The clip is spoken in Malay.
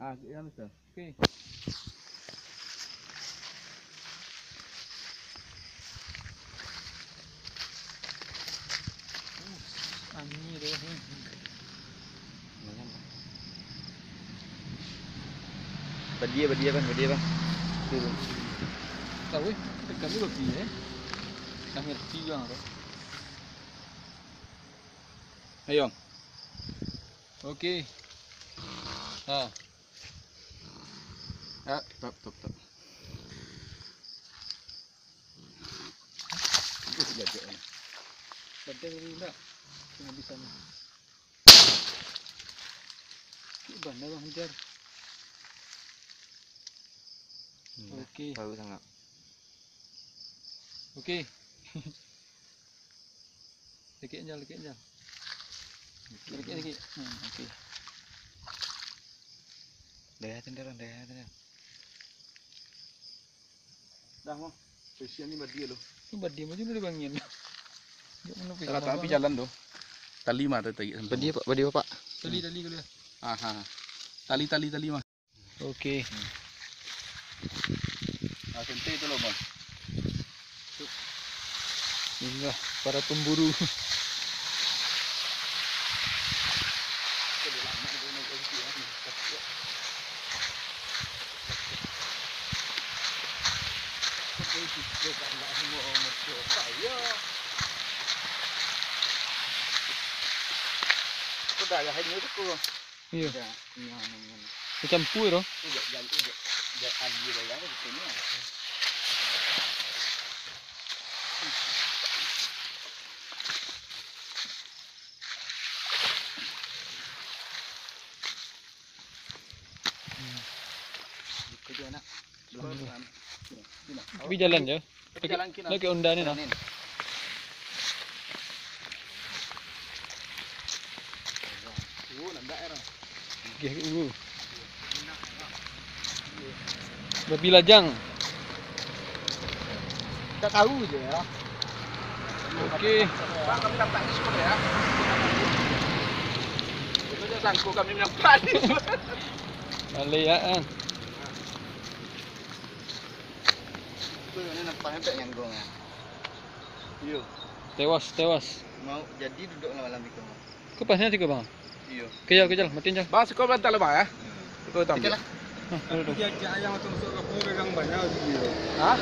Yang tu. Okey. Angin dia ni. Badia bang. Tu. Tahu tekan dulu pi Dah ngerti bang tu. Ayo. Okey. Ha. Top. Itu jadi. Betul enggak? Cuma bisa ni. Ban dah bang hajar. Okey. Bagus sangat. Okey. Lekit je. Lekit. Okey. Dah tender. Dah mau. Spesial ni badia lo. Tu badia macam mana dia bangin? Dia mana pergi? Rata api jalan tu. Tali mah tadi. Badia pak. Tali kali. Tali mah. Okey. Sente tu lo bang. Inilah para pemburu. Sudah ya hari ni tu. Iya. Ya. Campur tu. Andi dah yang di sini. Kerja nak. Tapi jalan je. Jalan kena. Lagi undan ni nah. Nampak era. Okey. Babi lajang. Tak tahu je ya. Okey. Pak kami dapat ni semua ya. Kita sangku kami dapat ni. Balik kan. Tu ni nampak yang gong ya. Yo. Tewas. Mau jadi duduk malam itu. Kepasnya 3 bang. Iyo. Kejal, matiin je. Bang sekolah bantal bang ya. Sekolah tambah. Duduk. Ayam masuk ke pegang banyak dia. Ha?